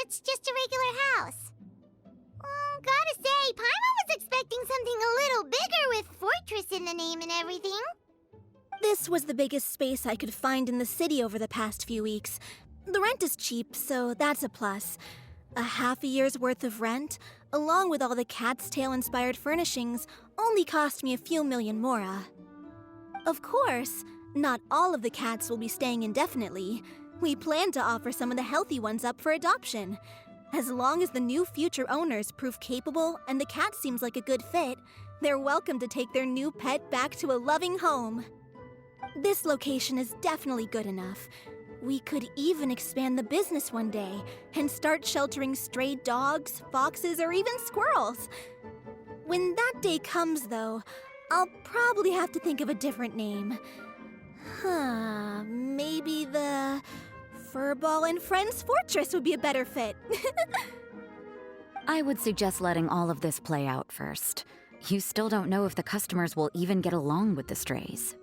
It's just a regular house. Gotta say, Paimon was expecting something a little bigger with fortress in the name and everything. This was the biggest space I could find in the city over the past few weeks. The rent is cheap, so that's a plus. A half a year's worth of rent, along with all the Cat's Tail-inspired furnishings, only cost me a few million mora. Of course, not all of the cats will be staying indefinitely. We plan to offer some of the healthy ones up for adoption. As long as the new future owners prove capable and the cat seems like a good fit, they're welcome to take their new pet back to a loving home. This location is definitely good enough. We could even expand the business one day and start sheltering stray dogs, foxes, or even squirrels. When that day comes, though, I'll probably have to think of a different name. Maybe the Furball and Friends Fortress would be a better fit. I would suggest letting all of this play out first. You still don't know if the customers will even get along with the strays.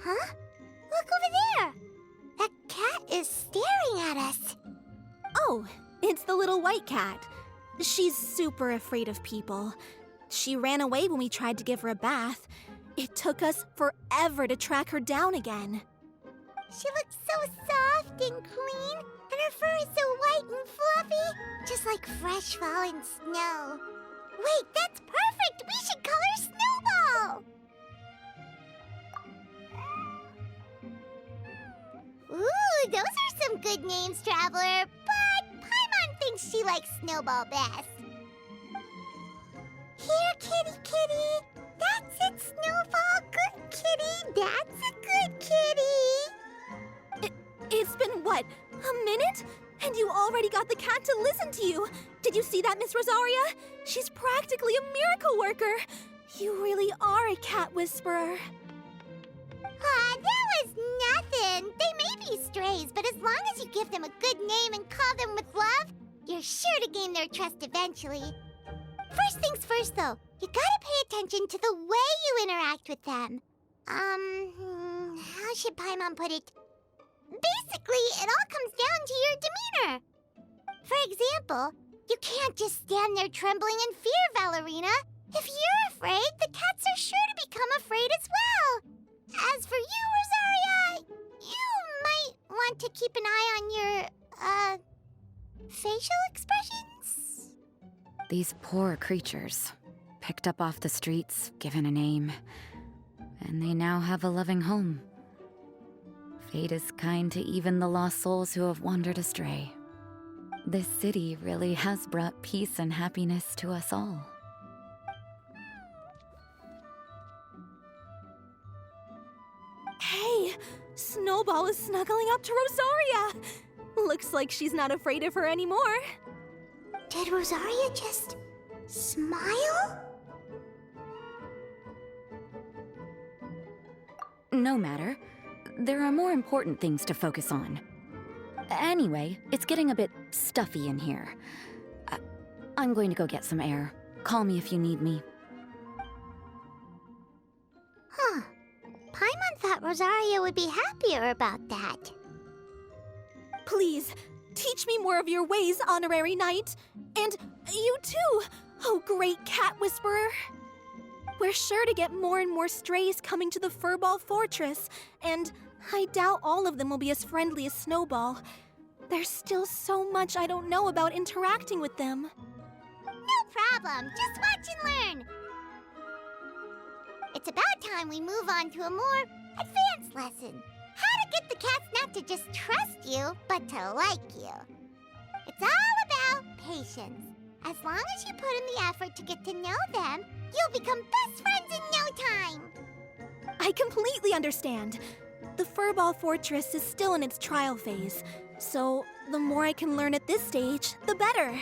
Huh? Look over there! That cat is staring at us. Oh, it's the little white cat. She's super afraid of people. She ran away when we tried to give her a bath. It took us forever to track her down again. She looks so soft and clean, and her fur is so white and fluffy, just like fresh fallen snow. Wait, that's perfect! We should call her Snowball! Ooh, those are some good names, Traveler, but Paimon thinks she likes Snowball best. Here, kitty kitty! That's it, Snowball! Good kitty! That's a good kitty! It's been, what, a minute? And you already got the cat to listen to you! Did you see that, Miss Rosaria? She's practically a miracle worker! You really are a cat whisperer. That was nothing! They may be strays, but as long as you give them a good name and call them with love, you're sure to gain their trust eventually. First things first, though, you gotta pay attention to the way you interact with them. How should Paimon put it? Basically, it all comes down to your demeanor. For example, you can't just stand there trembling in fear, Valerina. If you're afraid, the cats are sure to become afraid as well. As for you, Rosaria, you might want to keep an eye on your, facial expressions. These poor creatures, picked up off the streets, given a name, and they now have a loving home. Fate is kind to even the lost souls who have wandered astray. This city really has brought peace and happiness to us all. Hey, Snowball is snuggling up to Rosaria. Looks like she's not afraid of her anymore. Did Rosaria just smile? No matter. There are more important things to focus on. Anyway, it's getting a bit stuffy in here. I'm going to go get some air. Call me if you need me. Huh. Paimon thought Rosaria would be happier about that. Please, teach me more of your ways, Honorary Knight. And you too, oh great cat whisperer. We're sure to get more and more strays coming to the Furball Fortress, and I doubt all of them will be as friendly as Snowball. There's still so much I don't know about interacting with them. No problem. Just watch and learn. It's about time we move on to a more advanced lesson. How to get the cats not to just trust you, but to like you. It's all about patience. As long as you put in the effort to get to know them, you'll become best friends in no time. I completely understand. The Furball Fortress is still in its trial phase, so the more I can learn at this stage, the better.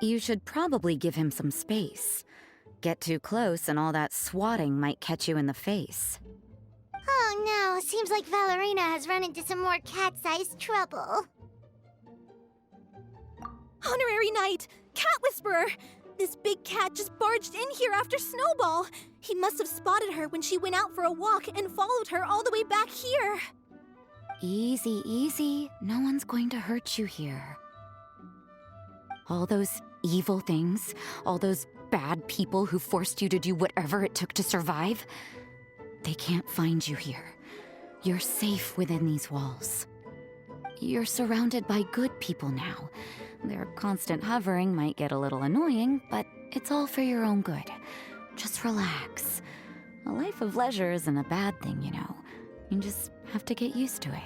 You should probably give him some space. Get too close and all that swatting might catch you in the face. Oh no, seems like Valerina has run into some more cat-sized trouble. Honorary Knight! Cat Whisperer! This big cat just barged in here after Snowball! He must have spotted her when she went out for a walk and followed her all the way back here! Easy, easy. No one's going to hurt you here. All those evil things, all those bad people who forced you to do whatever it took to survive, they can't find you here. You're safe within these walls. You're surrounded by good people now. Their constant hovering might get a little annoying, but it's all for your own good. Just relax. A life of leisure isn't a bad thing, you know. You just have to get used to it.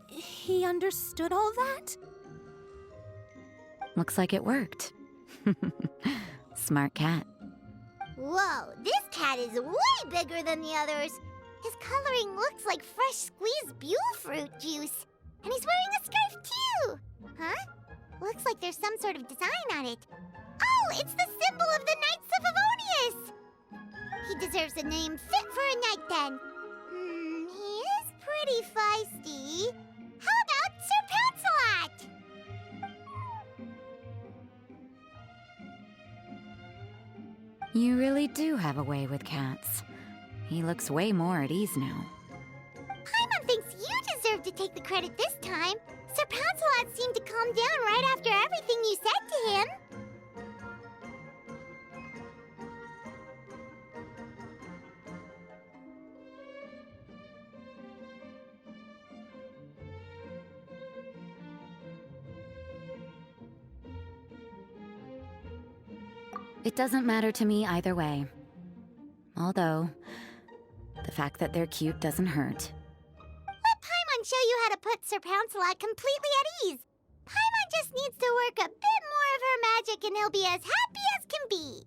He understood all that? Looks like it worked. Smart cat. Whoa, this cat is way bigger than the others. His coloring looks like fresh squeezed Buell fruit juice. And he's wearing a scarf too! Huh? Looks like there's some sort of design on it. Oh, it's the symbol of the Knights of Favonius! He deserves a name fit for a knight then. He is pretty feisty. How about Sir Pouncelot? You really do have a way with cats. He looks way more at ease now. Paimon thinks you deserve to take the credit this time. Sir Pouncelot seemed to calm down right after everything you said to him. It doesn't matter to me either way. Although, the fact that they're cute doesn't hurt. Let Paimon show you how to put Sir Pouncelot completely at ease. Paimon just needs to work a bit more of her magic and he'll be as happy as can be.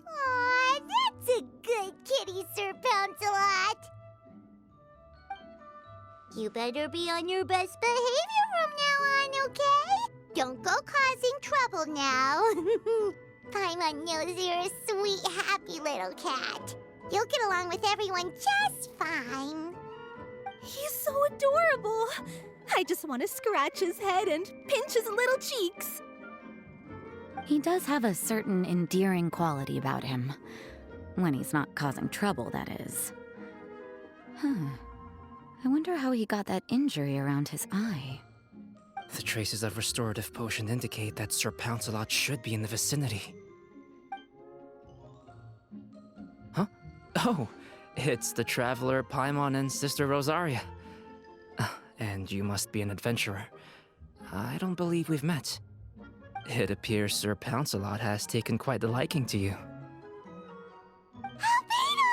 Aw, that's a good kitty, Sir Pouncelot. You better be on your best behavior from now on, okay? Don't go causing trouble now. Paimon knows you're a sweet, happy little cat. You'll get along with everyone just fine. He's so adorable. I just want to scratch his head and pinch his little cheeks. He does have a certain endearing quality about him. When he's not causing trouble, that is. I wonder how he got that injury around his eye. The traces of restorative potion indicate that Sir Pouncelot should be in the vicinity. Huh? Oh, it's the traveler Paimon and Sister Rosaria. And you must be an adventurer. I don't believe we've met. It appears Sir Pouncelot has taken quite the liking to you. Albedo!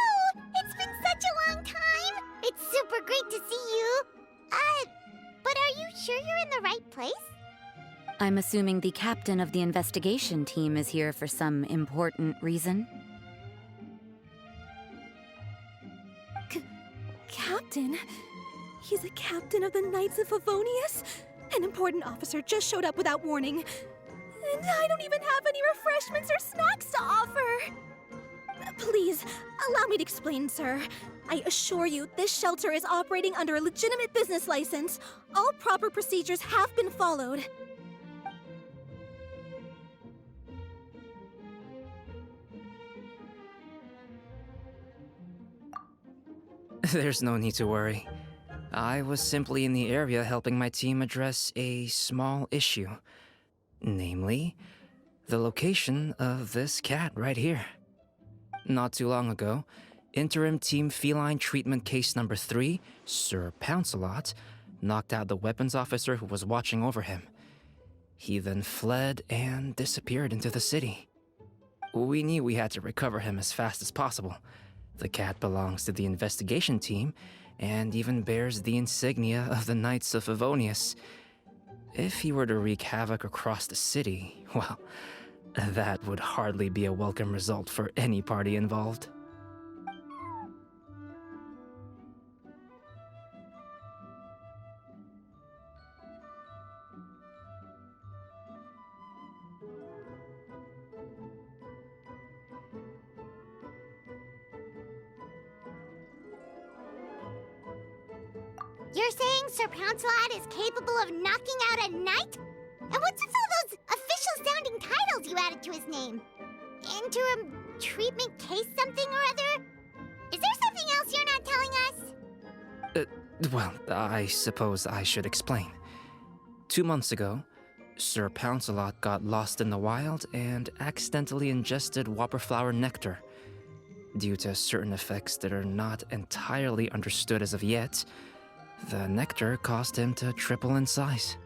It's been such a long time! It's super great to see you! But are you sure you're in the right place? I'm assuming the captain of the investigation team is here for some important reason? Captain? He's a captain of the Knights of Favonius? An important officer just showed up without warning. And I don't even have any refreshments or snacks to offer! Please, allow me to explain, sir. I assure you, this shelter is operating under a legitimate business license. All proper procedures have been followed. There's no need to worry. I was simply in the area helping my team address a small issue. Namely, the location of this cat right here. Not too long ago, Interim Team Feline Treatment Case Number 3, Sir Pouncelot, knocked out the weapons officer who was watching over him. He then fled and disappeared into the city. We knew we had to recover him as fast as possible. The cat belongs to the investigation team and even bears the insignia of the Knights of Favonius. If he were to wreak havoc across the city, well, that would hardly be a welcome result for any party involved. You're saying Sir Pouncelot is capable of knocking out a knight? And what's with all those official-sounding titles you added to his name? Interim treatment case something or other? Is there something else you're not telling us? Well, I suppose I should explain. 2 months ago, Sir Pouncelot got lost in the wild and accidentally ingested whopperflower nectar. Due to certain effects that are not entirely understood as of yet, the nectar caused him to triple in size.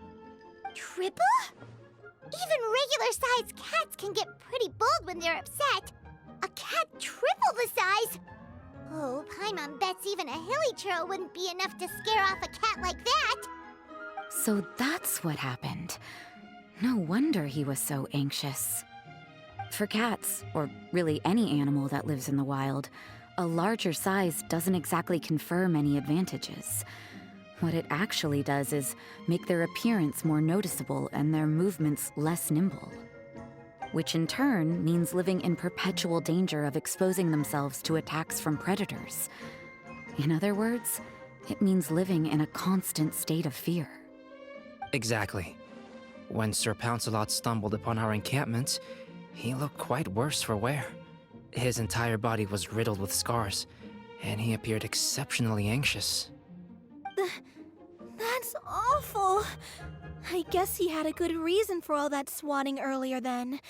Triple? Even regular-sized cats can get pretty bold when they're upset. A cat triple the size? Oh, Paimon bets even a hilly churl wouldn't be enough to scare off a cat like that. So that's what happened. No wonder he was so anxious. For cats, or really any animal that lives in the wild, a larger size doesn't exactly confer many advantages. What it actually does is make their appearance more noticeable and their movements less nimble. Which in turn means living in perpetual danger of exposing themselves to attacks from predators. In other words, it means living in a constant state of fear. Exactly. When Sir Pouncelot stumbled upon our encampment, he looked quite worse for wear. His entire body was riddled with scars, and he appeared exceptionally anxious. That's awful. I guess he had a good reason for all that swatting earlier then.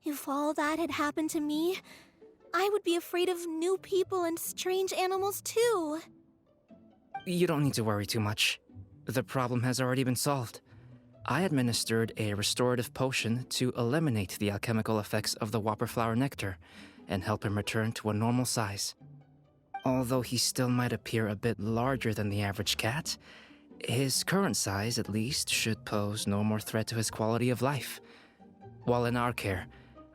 If all that had happened to me, I would be afraid of new people and strange animals too. You don't need to worry too much. The problem has already been solved. I administered a restorative potion to eliminate the alchemical effects of the whopperflower nectar and help him return to a normal size. Although he still might appear a bit larger than the average cat, his current size, at least, should pose no more threat to his quality of life. While in our care,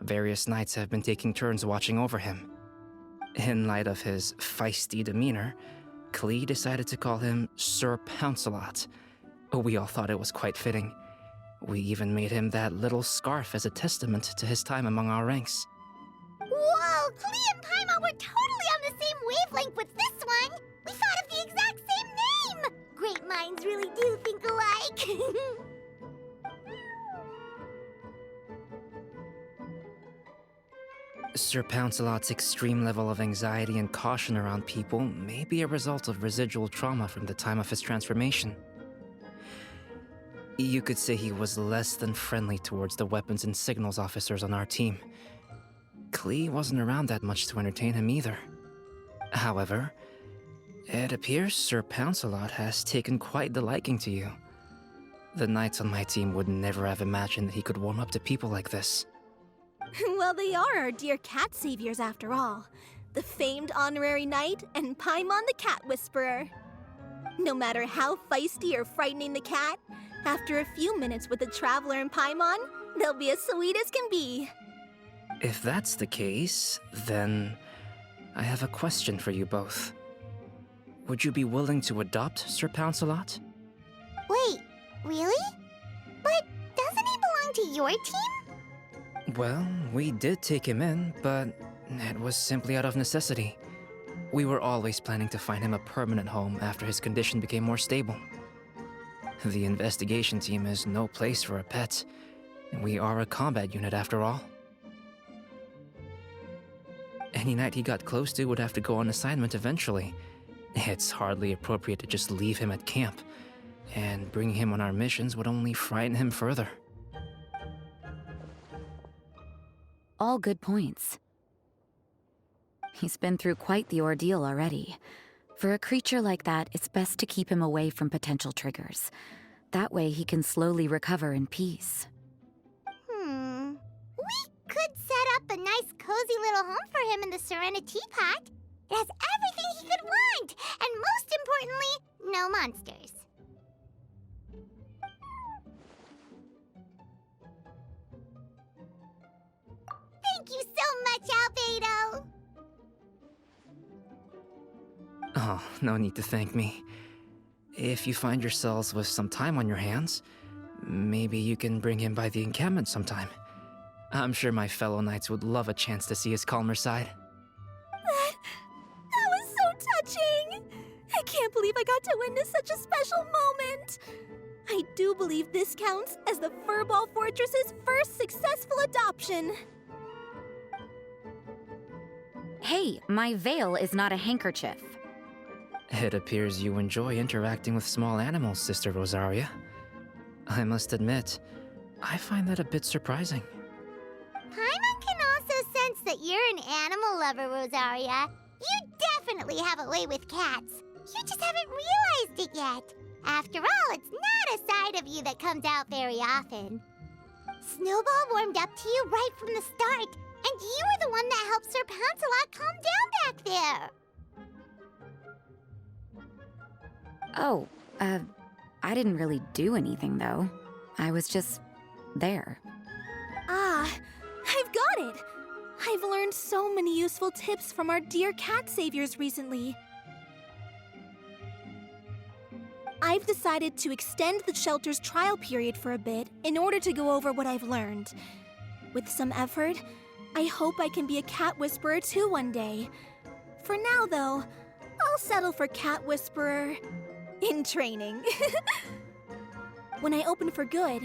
various knights have been taking turns watching over him. In light of his feisty demeanor, Klee decided to call him Sir Pouncelot. We all thought it was quite fitting. We even made him that little scarf as a testament to his time among our ranks. Whoa, Klee and Paimon were totally on the same wavelength with this one! We thought of the exact same name! Great minds really do think alike! Sir Pouncelot's extreme level of anxiety and caution around people may be a result of residual trauma from the time of his transformation. You could say he was less than friendly towards the weapons and signals officers on our team. Klee wasn't around that much to entertain him either. However, it appears Sir Pouncelot has taken quite the liking to you. The knights on my team would never have imagined that he could warm up to people like this. Well, they are our dear cat saviors after all. The famed honorary knight and Paimon the cat whisperer. No matter how feisty or frightening the cat, after a few minutes with the traveler and Paimon, they'll be as sweet as can be. If that's the case, then I have a question for you both. Would you be willing to adopt Sir Pouncelot? Wait, really? But doesn't he belong to your team? Well, we did take him in, but it was simply out of necessity. We were always planning to find him a permanent home after his condition became more stable. The investigation team is no place for a pet. We are a combat unit after all. Any knight he got close to would have to go on assignment eventually. It's hardly appropriate to just leave him at camp, and bringing him on our missions would only frighten him further. All good points. He's been through quite the ordeal already. For a creature like that, it's best to keep him away from potential triggers. That way he can slowly recover in peace. We could set up a nice cozy little home for him in the Serenity Pot. It has everything he could want, and most importantly, no monsters. Thank you so much, Albedo! Oh, no need to thank me. If you find yourselves with some time on your hands, maybe you can bring him by the encampment sometime. I'm sure my fellow knights would love a chance to see his calmer side. That was so touching! I can't believe I got to witness such a special moment! I do believe this counts as the Furball Fortress's first successful adoption. Hey, my veil is not a handkerchief. It appears you enjoy interacting with small animals, Sister Rosaria. I must admit, I find that a bit surprising. Paimon can also sense that you're an animal lover, Rosaria. You definitely have a way with cats. You just haven't realized it yet. After all, it's not a side of you that comes out very often. Snowball warmed up to you right from the start, and you were the one that helped Sir Pouncelot calm down back there. Oh, I didn't really do anything, though. I was just there. Ah, I've got it! I've learned so many useful tips from our dear cat saviors recently. I've decided to extend the shelter's trial period for a bit in order to go over what I've learned. With some effort, I hope I can be a cat whisperer too one day. For now, though, I'll settle for cat whisperer in training. when I open for good,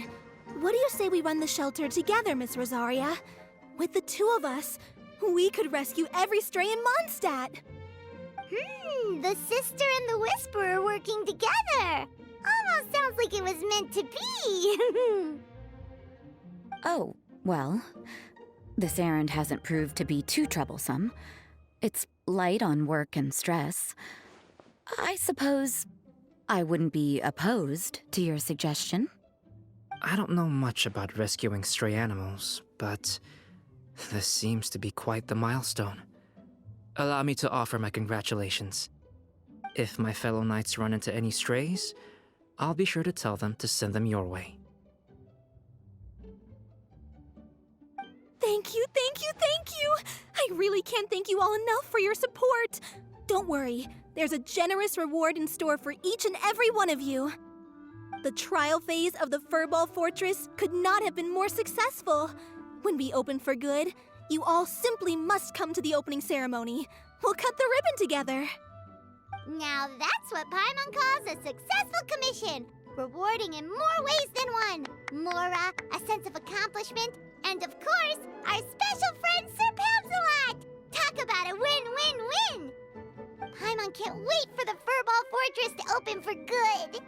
what do you say we run the shelter together, Miss Rosaria? With the two of us, we could rescue every stray in Mondstadt! The sister and the whisperer working together! Almost sounds like it was meant to be! Oh, well, this errand hasn't proved to be too troublesome. It's light on work and stress. I suppose I wouldn't be opposed to your suggestion. I don't know much about rescuing stray animals, but this seems to be quite the milestone. Allow me to offer my congratulations. If my fellow knights run into any strays, I'll be sure to tell them to send them your way. Thank you, thank you, thank you! I really can't thank you all enough for your support! Don't worry, there's a generous reward in store for each and every one of you. The trial phase of the Furball Fortress could not have been more successful. When we open for good, you all simply must come to the opening ceremony. We'll cut the ribbon together. Now that's what Paimon calls a successful commission! Rewarding in more ways than one! Mora, a sense of accomplishment, and of course, our special friend Sir Pouncelot! Talk about a win-win-win! Paimon can't wait for the Furball Fortress to open for good!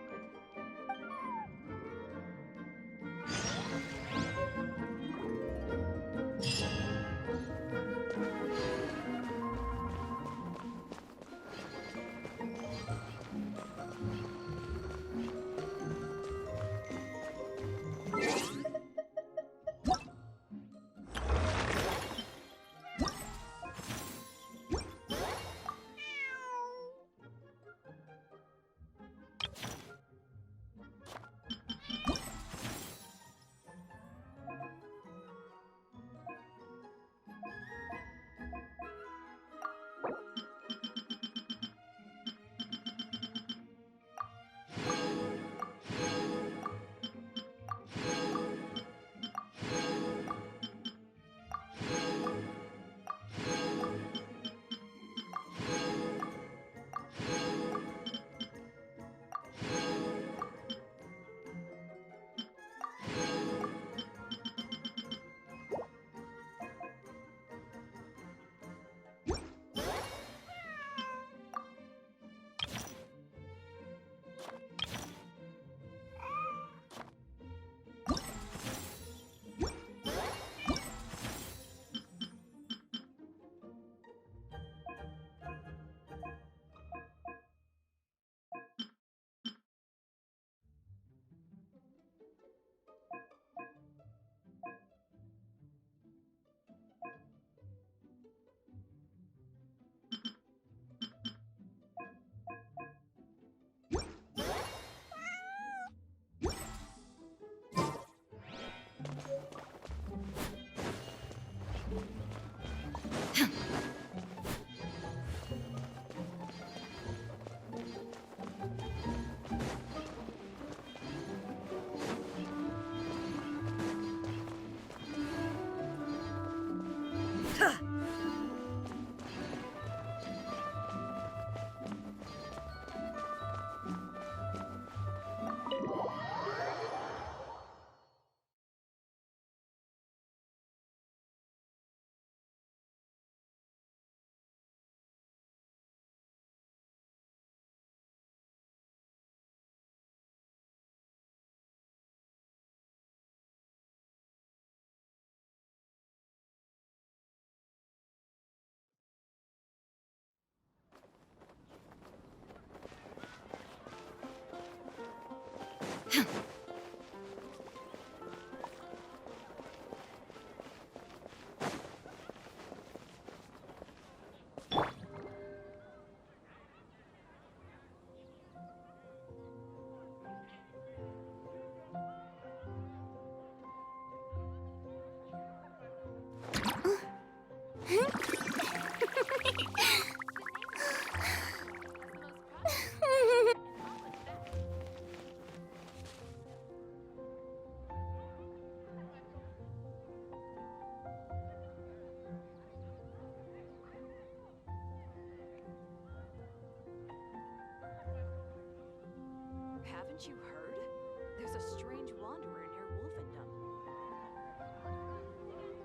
Haven't you heard? There's a strange wanderer near Wolfendom.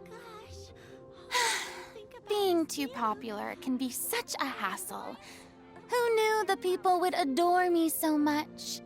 Gosh. Being too popular can be such a hassle. Who knew the people would adore me so much?